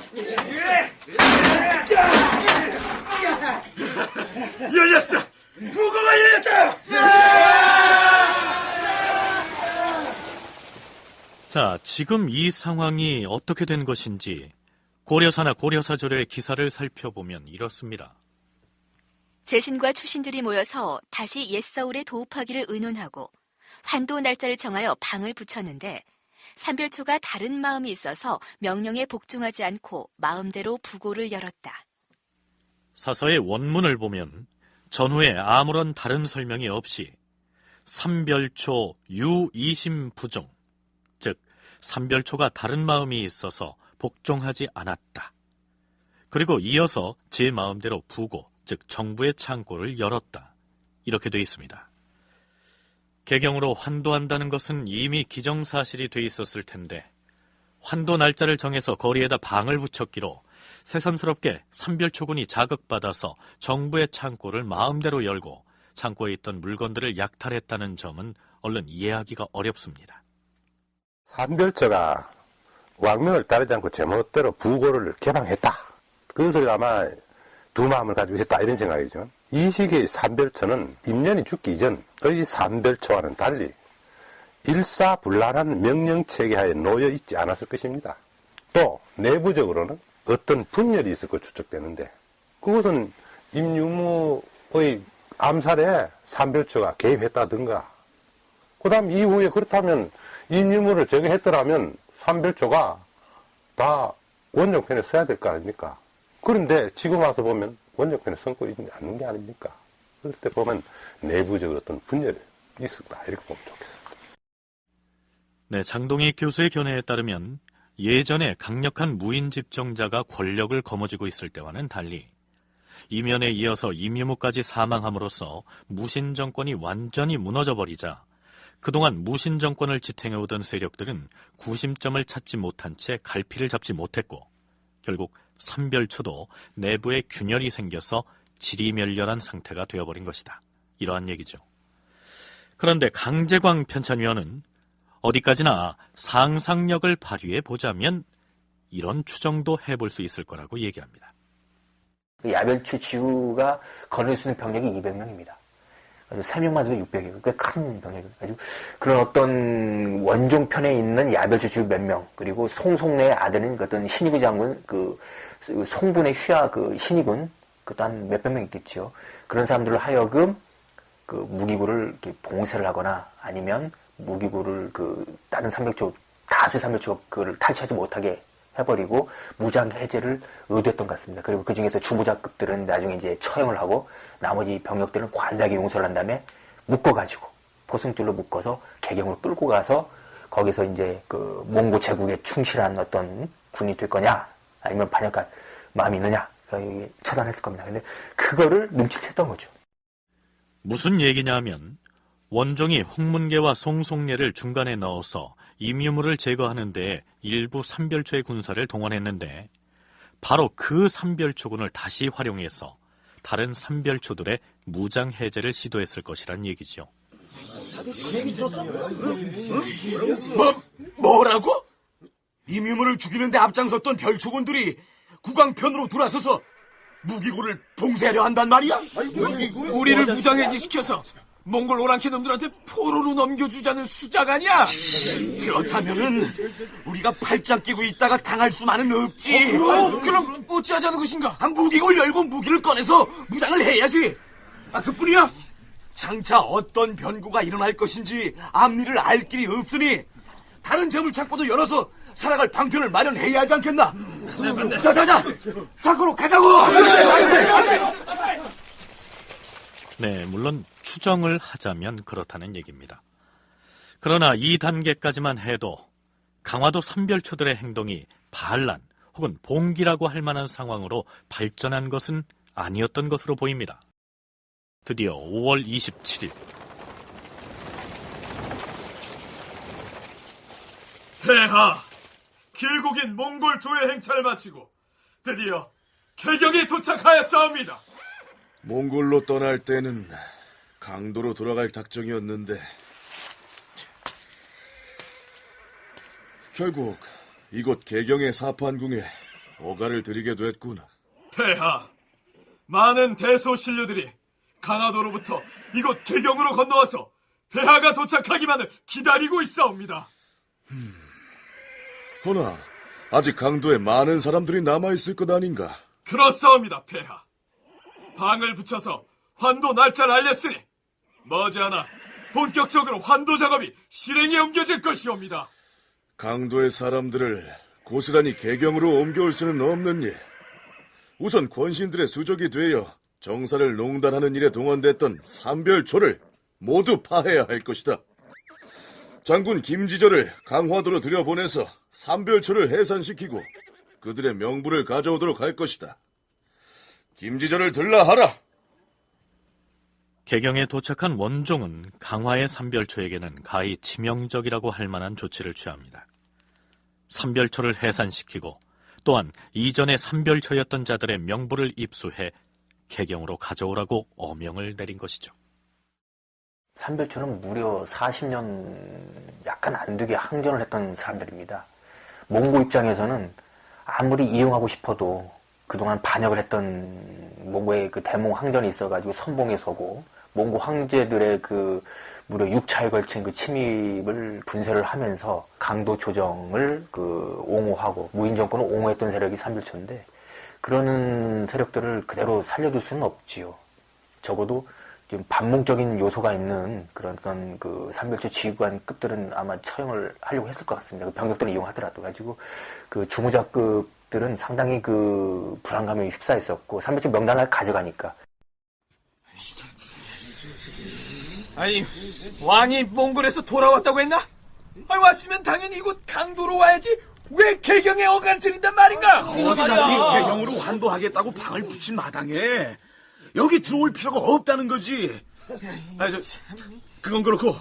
열렸어! 부고가 열렸다! 자, 지금 이 상황이 어떻게 된 것인지 고려사나 고려사조의 기사를 살펴보면 이렇습니다. 제신과 추신들이 모여서 다시 옛 서울에 도읍하기를 의논하고 환도 날짜를 정하여 방을 붙였는데 삼별초가 다른 마음이 있어서 명령에 복종하지 않고 마음대로 부고를 열었다. 사서의 원문을 보면 전후에 아무런 다른 설명이 없이 삼별초 유이심 부종, 즉 삼별초가 다른 마음이 있어서 복종하지 않았다. 그리고 이어서 제 마음대로 부고, 즉 정부의 창고를 열었다. 이렇게 돼 있습니다. 개경으로 환도한다는 것은 이미 기정사실이 돼 있었을 텐데 환도 날짜를 정해서 거리에다 방을 붙였기로 새삼스럽게 삼별초군이 자극받아서 정부의 창고를 마음대로 열고 창고에 있던 물건들을 약탈했다는 점은 얼른 이해하기가 어렵습니다. 삼별초가 왕명을 따르지 않고 제멋대로 부고를 개방했다. 그것을 아마 두 마음을 가지고 있었다 이런 생각이죠. 이 시기의 삼별초는 임년이 죽기 이전의 삼별초와는 달리 일사불란한 명령체계하에 놓여 있지 않았을 것입니다. 또 내부적으로는 어떤 분열이 있을 것 추측되는데 그것은 임유무의 암살에 삼별초가 개입했다든가 그 다음 이후에 그렇다면 임유무를 제거했더라면 삼별초가 다 원정편에 써야 될 거 아닙니까? 그런데 지금 와서 보면 원정편에 선고 있지 않는 게 아닙니까? 그럴 때 보면 내부적으로 어떤 분열이 있었다 이렇게 보면 좋겠습니다. 네, 장동익 교수의 견해에 따르면 예전에 강력한 무인 집정자가 권력을 거머쥐고 있을 때와는 달리 이면에 이어서 임유무까지 사망함으로써 무신 정권이 완전히 무너져버리자 그동안 무신 정권을 지탱해오던 세력들은 구심점을 찾지 못한 채 갈피를 잡지 못했고 결국 삼별초도 내부에 균열이 생겨서 지리멸렬한 상태가 되어버린 것이다. 이러한 얘기죠. 그런데 강제광 편찬위원은 어디까지나 상상력을 발휘해 보자면 이런 추정도 해볼 수 있을 거라고 얘기합니다. 야별추 지구가 거느릴 수 있는 병력이 200명입니다. 3명만 해도 600이에요. 꽤 큰 병력이에요. 그런 어떤 원종편에 있는 야별추 지구 몇 명, 그리고 송송래의 아들인 어떤 신익우 장군, 그 송군의 휘하 그 신익군, 그것도 한 몇백 명 있겠죠. 그런 사람들을 하여금 그 무기고를 이렇게 봉쇄를 하거나 아니면 무기고를 그 다른 삼백조, 다수의 삼백조가 그걸 탈취하지 못하게 해버리고 무장 해제를 의도했던 것 같습니다. 그리고 그 중에서 주무장급들은 나중에 이제 처형을 하고 나머지 병력들은 관대하게 용서를 한 다음에 묶어가지고 포승줄로 묶어서 개경으로 끌고 가서 거기서 이제 그 몽고 제국에 충실한 어떤 군이 될 거냐 아니면 반역한 마음이 있느냐 처단했을 겁니다. 근데 그거를 눈치챘던 거죠. 무슨 얘기냐면 원종이 홍문계와 송송례를 중간에 넣어서 임유무를 제거하는 데 일부 삼별초의 군사를 동원했는데 바로 그 삼별초군을 다시 활용해서 다른 삼별초들의 무장 해제를 시도했을 것이란 얘기죠. 뭐라고? 임유무를 죽이는데 앞장섰던 별초군들이 국왕편으로 돌아서서 무기고를 봉쇄하려 한단 말이야? 우리를 무장해제시켜서 몽골 오랑캐 놈들한테 포로로 넘겨주자는 수작 아니야? 그렇다면은 우리가 팔짱 끼고 있다가 당할 수만은 없지. 그럼 어찌하자는 것인가? 무기고를 열고 무기를 꺼내서 무장을 해야지. 그뿐이야. 장차 어떤 변고가 일어날 것인지 앞니를 알 길이 없으니 다른 재물 창고도 열어서 살아갈 방편을 마련해야 하지 않겠나? 자자자, 창고로 가자고. 네, 물론 추정을 하자면 그렇다는 얘기입니다. 그러나 이 단계까지만 해도 강화도 삼별초들의 행동이 반란 혹은 봉기라고 할 만한 상황으로 발전한 것은 아니었던 것으로 보입니다. 드디어 5월 27일 폐하, 길고 긴 몽골 조회 행차를 마치고 드디어 개경에 도착하였사옵니다. 몽골로 떠날 때는 강도로 돌아갈 작정이었는데 결국 이곳 개경의 사판궁에 어가를 들이게 됐구나. 폐하, 많은 대소신료들이 강화도로부터 이곳 개경으로 건너와서 폐하가 도착하기만을 기다리고 있사옵니다. 허나 아직 강도에 많은 사람들이 남아있을 것 아닌가? 그렇사옵니다, 폐하. 방을 붙여서 환도 날짜를 알렸으니 머지않아 본격적으로 환도 작업이 실행에 옮겨질 것이옵니다. 강도의 사람들을 고스란히 개경으로 옮겨올 수는 없는 일. 우선 권신들의 수족이 되어 정사를 농단하는 일에 동원됐던 삼별초를 모두 파해야 할 것이다. 장군 김지절을 강화도로 들여보내서 삼별초를 해산시키고 그들의 명부를 가져오도록 할 것이다. 김지절을 들라하라. 개경에 도착한 원종은 강화의 삼별초에게는 가히 치명적이라고 할 만한 조치를 취합니다. 삼별초를 해산시키고 또한 이전에 삼별초였던 자들의 명부를 입수해 개경으로 가져오라고 어명을 내린 것이죠. 삼별초는 무려 40년 약간 안 되게 항전을 했던 사람들입니다. 몽고 입장에서는 아무리 이용하고 싶어도 그동안 반역을 했던 몽고의 그 대몽 항전이 있어가지고 선봉에 서고 몽고 황제들의 그 무려 6차에 걸친 그 침입을 분쇄를 하면서 강도 조정을 그 옹호하고 무인 정권을 옹호했던 세력이 삼별초인데 그러는 세력들을 그대로 살려둘 수는 없지요. 적어도 좀 반몽적인 요소가 있는 그런 그 삼별초 지휘관급들은 아마 처형을 하려고 했을 것 같습니다. 그 병력들을 이용하더라도 가지고 그 주무자급들은 상당히 그 불안감에 휩싸였었고 삼별초 명단을 가져가니까. 아니, 왕이 몽골에서 돌아왔다고 했나? 아니, 왔으면 당연히 이곳 강도로 와야지. 왜 개경에 어간 들인단 말인가? 어차피 개경으로 환도하겠다고 방을 붙인 마당에 여기 들어올 필요가 없다는 거지. 그건 그렇고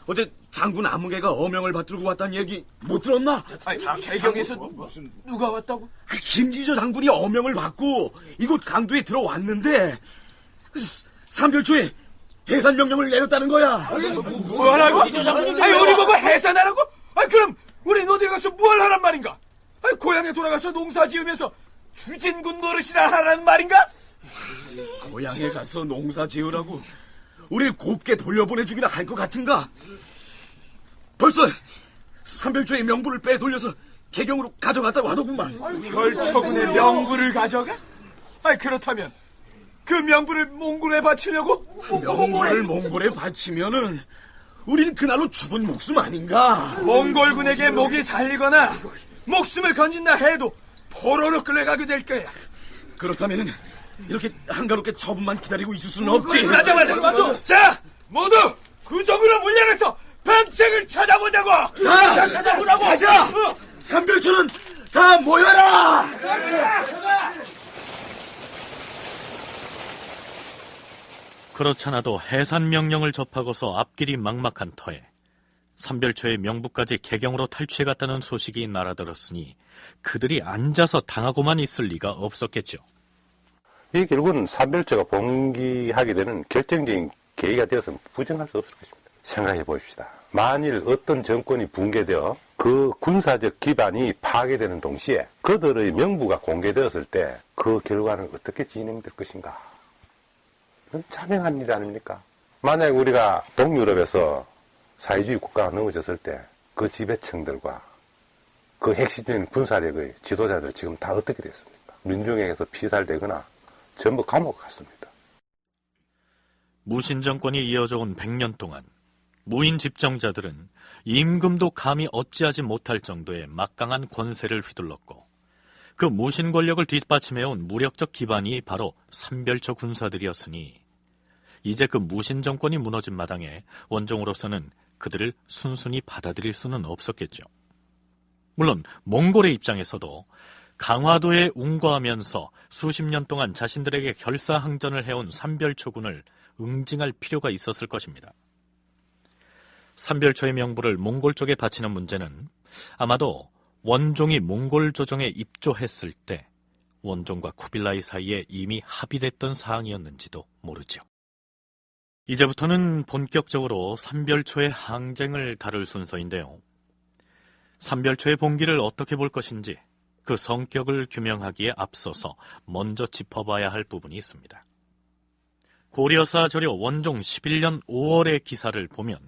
어제 장군 아무개가 어명을 받들고 왔다는 얘기 못 들었나? 아니, 개경에서 누가 왔다고? 김지저 장군이 어명을 받고 이곳 강도에 들어왔는데 삼별초에 해산 명령을 내렸다는 거야. 뭐하라고? 아니, 우리 보고 해산하라고? 아니, 그럼 우리 어디 가서 뭘 하란 말인가? 아니, 고향에 돌아가서 농사 지으면서 주진군 노릇이나 하라는 말인가? 고향에 가서 농사 지으라고 우리 곱게 돌려보내주기나 할 것 같은가? 벌써 삼별초의 명부를 빼돌려서 개경으로 가져갔다고 하더구만. 별처군의 명부를 가져가? 아니, 그렇다면 그 명부를 몽골에 바치려고? 명부를 몽골에 바치면은 우린 그날로 죽은 목숨 아닌가? 몽골군에게 목이 잘리거나 목숨을 건진다 해도 포로로 끌려가게 될 거야. 그렇다면은 이렇게 한가롭게 처분만 기다리고 있을 수는 없지. 맞아. 자, 모두 구정으로 물려내서 방책을 찾아보자고. 자, 찾아보라고. 가자. 삼별초는 다 모여라. 그렇잖아도 해산 명령을 접하고서 앞길이 막막한 터에 삼별초의 명부까지 개경으로 탈취해갔다는 소식이 날아들었으니 그들이 앉아서 당하고만 있을 리가 없었겠죠. 이 결국은 삼별초가 봉기하게 되는 결정적인 계기가 되어서 부정할 수 없을 것입니다. 생각해 보십시다. 만일 어떤 정권이 붕괴되어 그 군사적 기반이 파괴되는 동시에 그들의 명부가 공개되었을 때 그 결과는 어떻게 진행될 것인가? 이건 자명한 일 아닙니까? 만약 우리가 동유럽에서 사회주의 국가가 넘어졌을 때 그 지배층들과 그 핵심적인 군사력의 지도자들 지금 다 어떻게 됐습니까? 민중에게서 피살되거나 전부 감옥 갔습니다. 무신 정권이 이어져 온 100년 동안 무인 집정자들은 임금도 감히 어찌하지 못할 정도의 막강한 권세를 휘둘렀고 그 무신 권력을 뒷받침해온 무력적 기반이 바로 삼별초 군사들이었으니 이제 그 무신 정권이 무너진 마당에 원종으로서는 그들을 순순히 받아들일 수는 없었겠죠. 물론 몽골의 입장에서도 강화도에 운거하면서 수십 년 동안 자신들에게 결사항전을 해온 삼별초군을 응징할 필요가 있었을 것입니다. 삼별초의 명부를 몽골 쪽에 바치는 문제는 아마도 원종이 몽골 조정에 입조했을 때 원종과 쿠빌라이 사이에 이미 합의됐던 사항이었는지도 모르죠. 이제부터는 본격적으로 삼별초의 항쟁을 다룰 순서인데요. 삼별초의 봉기를 어떻게 볼 것인지 그 성격을 규명하기에 앞서서 먼저 짚어봐야 할 부분이 있습니다. 고려사 저료 원종 11년 5월의 기사를 보면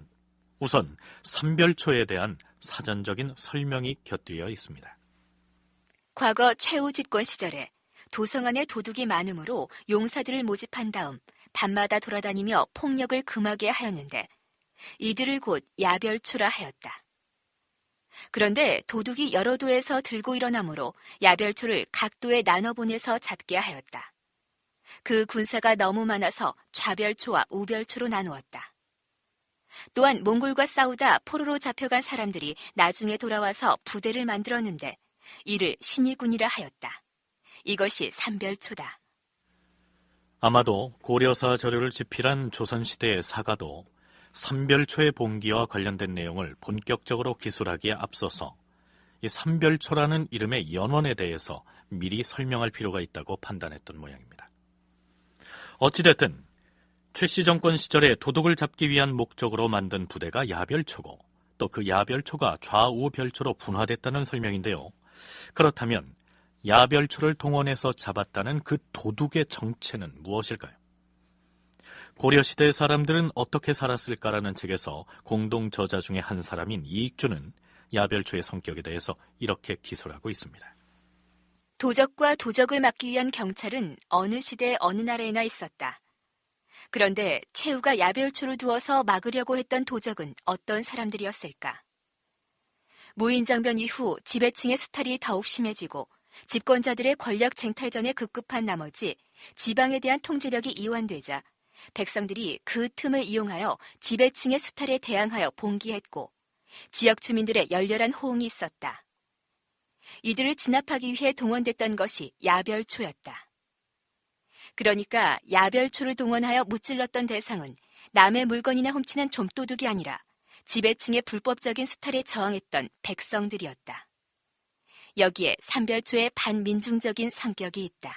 우선 삼별초에 대한 사전적인 설명이 곁들여 있습니다. 과거 최후 집권 시절에 도성 안에 도둑이 많으므로 용사들을 모집한 다음 밤마다 돌아다니며 폭력을 금하게 하였는데 이들을 곧 야별초라 하였다. 그런데 도둑이 여러 도에서 들고 일어나므로 야별초를 각 도에 나눠보내서 잡게 하였다. 그 군사가 너무 많아서 좌별초와 우별초로 나누었다. 또한 몽골과 싸우다 포로로 잡혀간 사람들이 나중에 돌아와서 부대를 만들었는데 이를 신의군이라 하였다. 이것이 삼별초다. 아마도 고려사 저료를 집필한 조선시대의 사가도 삼별초의 봉기와 관련된 내용을 본격적으로 기술하기에 앞서서 이 삼별초라는 이름의 연원에 대해서 미리 설명할 필요가 있다고 판단했던 모양입니다. 어찌됐든 최씨 정권 시절에 도둑을 잡기 위한 목적으로 만든 부대가 야별초고 또 그 야별초가 좌우별초로 분화됐다는 설명인데요. 그렇다면 야별초를 동원해서 잡았다는 그 도둑의 정체는 무엇일까요? 고려시대 사람들은 어떻게 살았을까라는 책에서 공동 저자 중에 한 사람인 이익주는 야별초의 성격에 대해서 이렇게 기술하고 있습니다. 도적과 도적을 막기 위한 경찰은 어느 시대 어느 나라에나 있었다. 그런데 최후가 야별초를 두어서 막으려고 했던 도적은 어떤 사람들이었을까? 무인정변 이후 지배층의 수탈이 더욱 심해지고 집권자들의 권력 쟁탈전에 급급한 나머지 지방에 대한 통제력이 이완되자 백성들이 그 틈을 이용하여 지배층의 수탈에 대항하여 봉기했고 지역 주민들의 열렬한 호응이 있었다. 이들을 진압하기 위해 동원됐던 것이 야별초였다. 그러니까 야별초를 동원하여 무찔렀던 대상은 남의 물건이나 훔치는 좀도둑이 아니라 지배층의 불법적인 수탈에 저항했던 백성들이었다. 여기에 삼별초의 반민중적인 성격이 있다.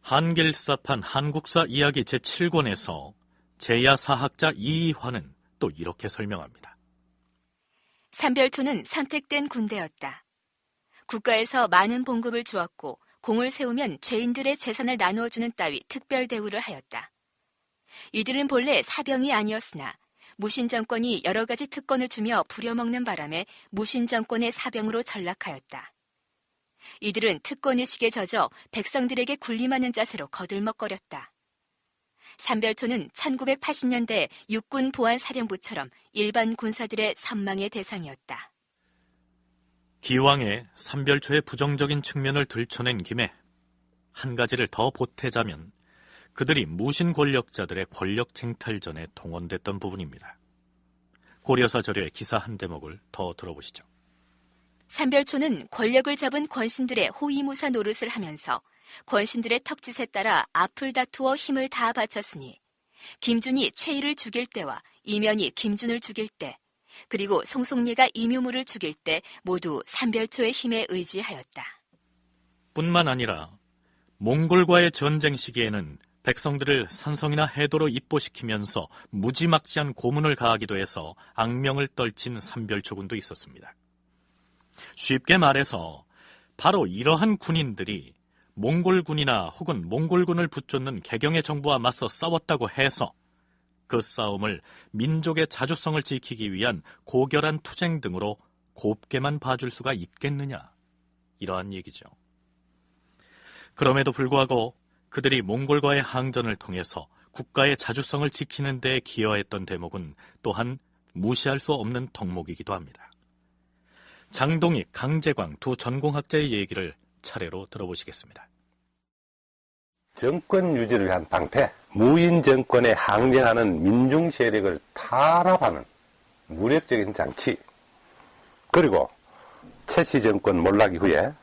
한길사판 한국사 이야기 제7권에서 제야사학자 이이화는 또 이렇게 설명합니다. 삼별초는 선택된 군대였다. 국가에서 많은 봉급을 주었고 공을 세우면 죄인들의 재산을 나누어주는 따위 특별 대우를 하였다. 이들은 본래 사병이 아니었으나 무신정권이 여러 가지 특권을 주며 부려먹는 바람에 무신정권의 사병으로 전락하였다. 이들은 특권의식에 젖어 백성들에게 군림하는 자세로 거들먹거렸다. 삼별초는 1980년대 육군 보안사령부처럼 일반 군사들의 선망의 대상이었다. 기왕에 삼별초의 부정적인 측면을 들춰낸 김에 한 가지를 더 보태자면 그들이 무신 권력자들의 권력 쟁탈전에 동원됐던 부분입니다. 고려사 저료의 기사 한 대목을 더 들어보시죠. 삼별초는 권력을 잡은 권신들의 호위무사 노릇을 하면서 권신들의 턱짓에 따라 앞을 다투어 힘을 다 바쳤으니 김준이 최희를 죽일 때와 이면이 김준을 죽일 때, 그리고 송송리가 이묘무를 죽일 때 모두 삼별초의 힘에 의지하였다. 뿐만 아니라 몽골과의 전쟁 시기에는 백성들을 산성이나 해도로 입보시키면서 무지막지한 고문을 가하기도 해서 악명을 떨친 삼별초군도 있었습니다. 쉽게 말해서 바로 이러한 군인들이 몽골군이나 혹은 몽골군을 붙쫓는 개경의 정부와 맞서 싸웠다고 해서 그 싸움을 민족의 자주성을 지키기 위한 고결한 투쟁 등으로 곱게만 봐줄 수가 있겠느냐, 이러한 얘기죠. 그럼에도 불구하고 그들이 몽골과의 항전을 통해서 국가의 자주성을 지키는 데 기여했던 대목은 또한 무시할 수 없는 덕목이기도 합니다. 장동익, 강제광 두 전공학자의 얘기를 차례로 들어보시겠습니다. 정권 유지를 위한 방패, 무인 정권에 항쟁하는 민중 세력을 탄압하는 무력적인 장치, 그리고 최씨 정권 몰락 이후에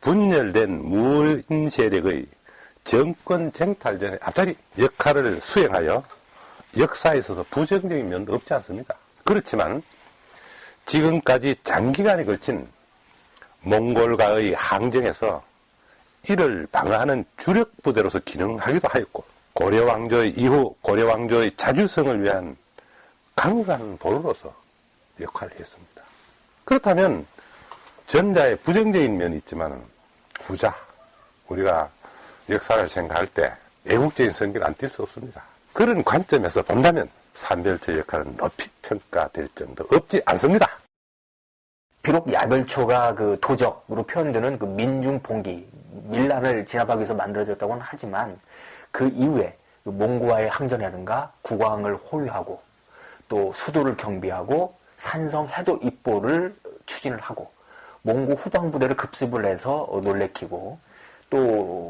분열된 무인 세력의 정권 쟁탈 전에 앞자리 역할을 수행하여 역사에 있어서 부정적인 면도 없지 않습니까? 그렇지만 지금까지 장기간에 걸친 몽골과의 항쟁에서 이를 방어하는 주력 부대로서 기능하기도 하였고, 고려왕조의 이후 고려왕조의 자주성을 위한 강력한 보루로서 역할을 했습니다. 그렇다면 전자의 부정적인 면이 있지만 후자, 우리가 역사를 생각할 때 애국적인 성격을 안 띌 수 없습니다. 그런 관점에서 본다면 삼별초 역할은 높이 평가될 점도 없지 않습니다. 비록 야별초가 그 도적으로 표현되는 그 민중 봉기, 밀란을 진압하기 위해서 만들어졌다고는 하지만 그 이후에 그 몽고와의 항전이라든가 국왕을 호위하고 또 수도를 경비하고 산성 해도 입보를 추진을 하고 몽고 후방부대를 급습을 해서 놀래키고 또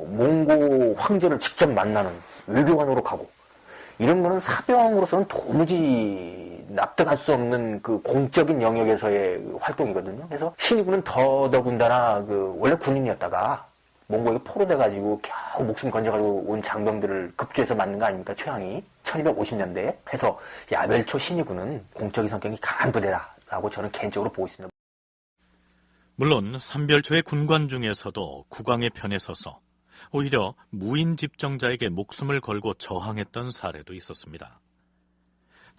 몽고 황제를 직접 만나는 외교관으로 가고, 이런 거는 사병으로서는 도무지 납득할 수 없는 그 공적인 영역에서의 활동이거든요. 그래서 신의군은 더더군다나 그 원래 군인이었다가 몽고에게 포로돼가지고 겨우 목숨 건져가지고 온 장병들을 급조해서 만든 거 아닙니까? 최양이 1250년대에. 해서 야별초 신의군은 공적인 성격이 강한 부대다라고 저는 개인적으로 보고 있습니다. 물론 삼별초의 군관 중에서도 국왕의 편에 서서 오히려 무인 집정자에게 목숨을 걸고 저항했던 사례도 있었습니다.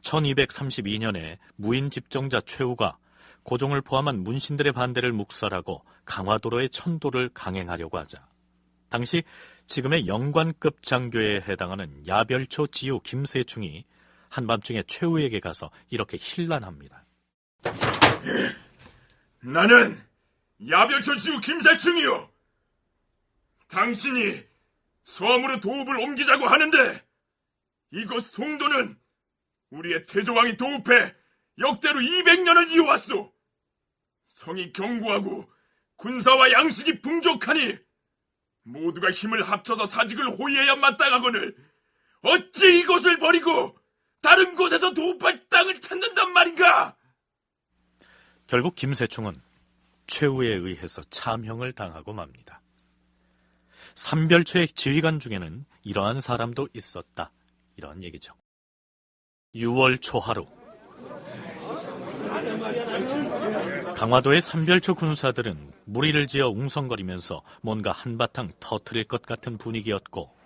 1232년에 무인 집정자 최우가 고종을 포함한 문신들의 반대를 묵살하고 강화도로의 천도를 강행하려고 하자 당시 지금의 영관급 장교에 해당하는 야별초 지우 김세충이 한밤중에 최우에게 가서 이렇게 hir난합니다. 나는 야별초 지우 김세충이요. 당신이 섬으로 도읍을 옮기자고 하는데 이곳 송도는 우리의 태조왕이 도읍해 역대로 200년을 이어왔소. 성이 견고하고 군사와 양식이 풍족하니 모두가 힘을 합쳐서 사직을 호위해야 마땅하거늘 어찌 이곳을 버리고 다른 곳에서 도읍할 땅을 찾는단 말인가? 결국 김세충은 최우에 의해서 참형을 당하고 맙니다. 삼별초의 지휘관 중에는 이러한 사람도 있었다, 이런 얘기죠. 6월 초하루, 강화도의 삼별초 군사들은 무리를 지어 웅성거리면서 뭔가 한바탕 터뜨릴 것 같은 분위기였고,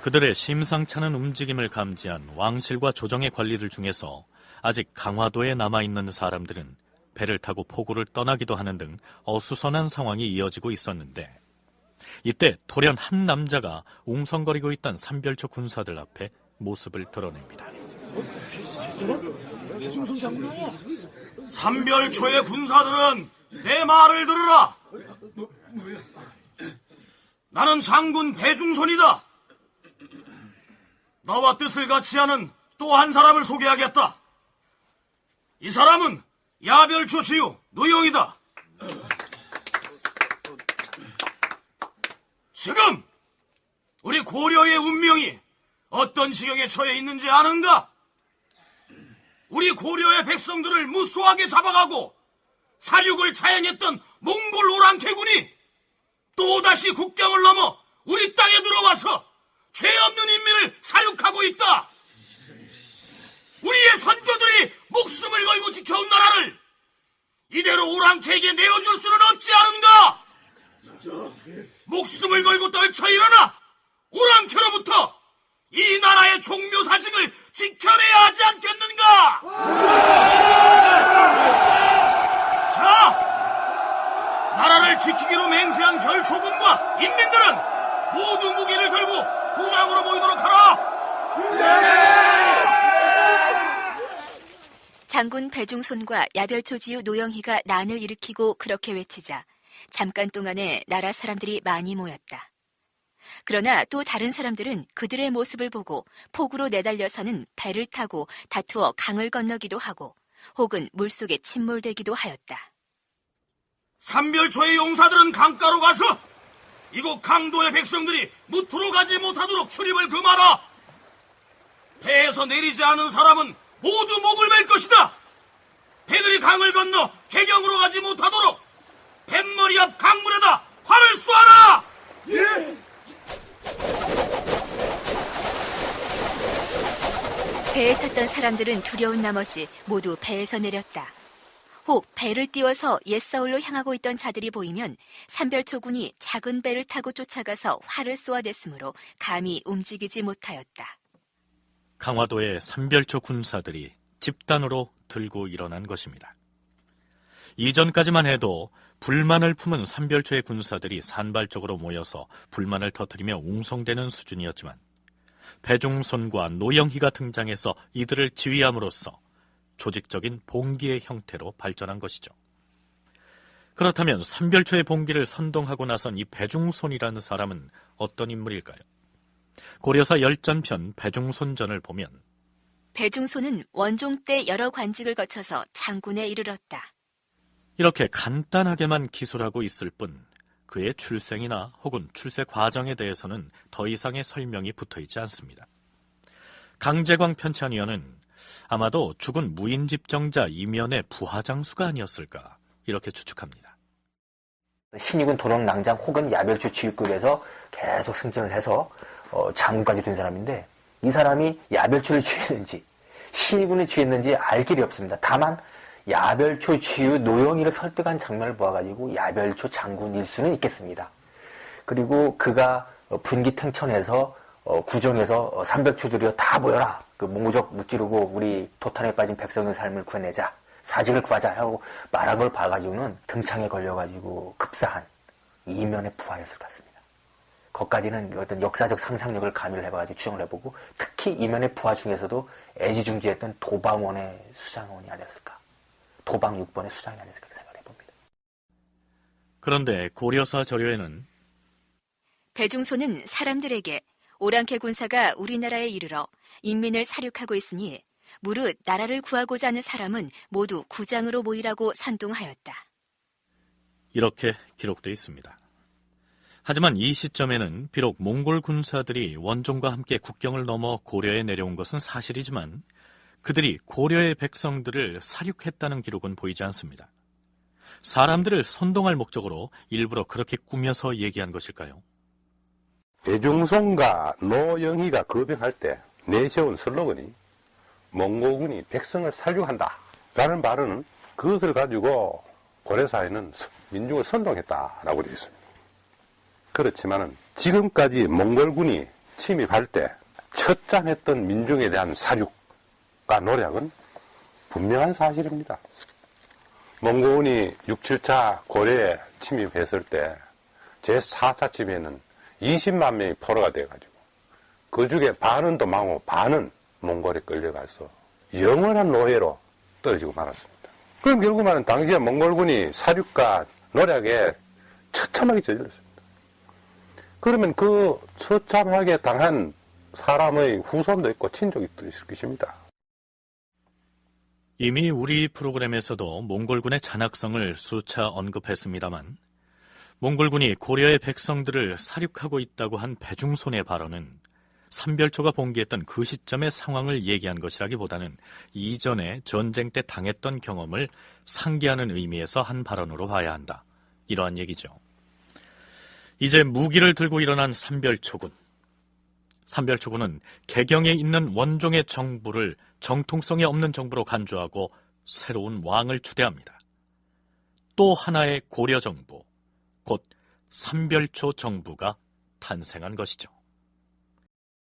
그들의 심상찮은 움직임을 감지한 왕실과 조정의 관리들 중에서 아직 강화도에 남아있는 사람들은 배를 타고 포구를 떠나기도 하는 등 어수선한 상황이 이어지고 있었는데, 이때 돌연 한 남자가 웅성거리고 있던 삼별초 군사들 앞에 모습을 드러냅니다. 삼별초의 군사들은 내 말을 들으라. 나는 장군 배중손이다. 나와 뜻을 같이 하는 또 한 사람을 소개하겠다. 이 사람은 야별초 지우 노영이다. 지금 우리 고려의 운명이 어떤 지경에 처해 있는지 아는가? 우리 고려의 백성들을 무수하게 잡아가고 사륙을 자행했던 몽골 오랑캐군이 또다시 국경을 넘어 우리 땅에 들어와서 죄 없는 인민을 사육하고 있다. 우리의 선조들이 목숨을 걸고 지켜온 나라를 이대로 오랑캐에게 내어줄 수는 없지 않은가? 목숨을 걸고 떨쳐 일어나 오랑캐로부터 이 나라의 종묘사직을 지켜내야 하지 않겠는가? 자, 나라를 지키기로 맹세한 별초군과 인민들은 모두 무기를 들고 부장으로 모이도록 하라. 장군 배중손과 야별초지유 노영희가 난을 일으키고 그렇게 외치자 잠깐 동안에 나라 사람들이 많이 모였다. 그러나 또 다른 사람들은 그들의 모습을 보고 폭우로 내달려서는 배를 타고 다투어 강을 건너기도 하고 혹은 물속에 침몰되기도 하였다. 삼별초의 용사들은 강가로 가서 이곳 강도의 백성들이 무토로 가지 못하도록 출입을 금하라. 배에서 내리지 않은 사람은 모두 목을 맬 것이다. 배들이 강을 건너 개경으로 가지 못하도록 뱃머리 앞 강물에다 활을 쏘아라. 예. 배에 탔던 사람들은 두려운 나머지 모두 배에서 내렸다. 혹 배를 띄워서 옛서울로 향하고 있던 자들이 보이면 삼별초군이 작은 배를 타고 쫓아가서 활을 쏘아댔으므로 감히 움직이지 못하였다. 강화도의 삼별초 군사들이 집단으로 들고 일어난 것입니다. 이전까지만 해도 불만을 품은 삼별초의 군사들이 산발적으로 모여서 불만을 터뜨리며 웅성대는 수준이었지만 배중손과 노영희가 등장해서 이들을 지휘함으로써 조직적인 봉기의 형태로 발전한 것이죠. 그렇다면 삼별초의 봉기를 선동하고 나선 이 배중손이라는 사람은 어떤 인물일까요? 고려사 열전편 배중손전을 보면 배중손은 원종 때 여러 관직을 거쳐서 장군에 이르렀다. 이렇게 간단하게만 기술하고 있을 뿐 그의 출생이나 혹은 출세 과정에 대해서는 더 이상의 설명이 붙어있지 않습니다. 강제광 편찬위원은 아마도 죽은 무인집정자 이면의 부하장수가 아니었을까 이렇게 추측합니다. 신익은 도령낭장 혹은 야별초 지휘급에서 계속 승진을 해서 장군까지 된 사람인데 이 사람이 야별초를 취했는지 신익군을 취했는지 알 길이 없습니다. 다만 야별초 지휘 노영희를 설득한 장면을 보아가지고 야별초 장군일 수는 있겠습니다. 그리고 그가 분기탱천에서 구정에서 삼별초들이여 다 모여라. 그 몽고적 무찌르고 우리 도탄에 빠진 백성의 삶을 구해내자. 사직을 구하자 하고 말한 걸 봐가지고는 등창에 걸려가지고 급사한 이면의 부하였을 것 같습니다. 거기까지는 어떤 역사적 상상력을 가미를 해봐가지고 추정을 해보고 특히 이면의 부하 중에서도 애지중지했던 도방원의 수장원이 아니었을까. 도방 6번의 수장이 아니었을까 생각을 해봅니다. 그런데 고려사 저료에는 배중손은 사람들에게 오랑캐 군사가 우리나라에 이르러 인민을 사륙하고 있으니 무릇 나라를 구하고자 하는 사람은 모두 구장으로 모이라고 선동하였다. 이렇게 기록되어 있습니다. 하지만 이 시점에는 비록 몽골 군사들이 원종과 함께 국경을 넘어 고려에 내려온 것은 사실이지만 그들이 고려의 백성들을 사륙했다는 기록은 보이지 않습니다. 사람들을 선동할 목적으로 일부러 그렇게 꾸며서 얘기한 것일까요? 배중손과 노영희가 거병할 때 내세운 슬로건이 몽고군이 백성을 살육한다 라는 발언은 그것을 가지고 고려사에는 민중을 선동했다라고 되어 있습니다. 그렇지만은 지금까지 몽골군이 침입할 때 처참했던 민중에 대한 사륙과 노력은 분명한 사실입니다. 몽고군이 6, 7차 고려에 침입했을 때 제4차 침입에는 20만 명이 포로가 돼가지고 그 중에 반은 도망하고 반은 몽골에 끌려가서 영원한 노예로 떨어지고 말았습니다. 그럼 결국 말은 당시에 몽골군이 사륙과 노력에 처참하게 저질렀습니다. 그러면 그 처참하게 당한 사람의 후손도 있고 친족이 또 있을 것입니다. 이미 우리 프로그램에서도 몽골군의 잔악성을 수차 언급했습니다만 몽골군이 고려의 백성들을 사륙하고 있다고 한 배중손의 발언은 삼별초가 봉기했던 그 시점의 상황을 얘기한 것이라기보다는 이전에 전쟁 때 당했던 경험을 상기하는 의미에서 한 발언으로 봐야 한다. 이러한 얘기죠. 이제 무기를 들고 일어난 삼별초군. 삼별초군은 개경에 있는 원종의 정부를 정통성이 없는 정부로 간주하고 새로운 왕을 추대합니다. 또 하나의 고려 정부, 곧 삼별초 정부가 탄생한 것이죠.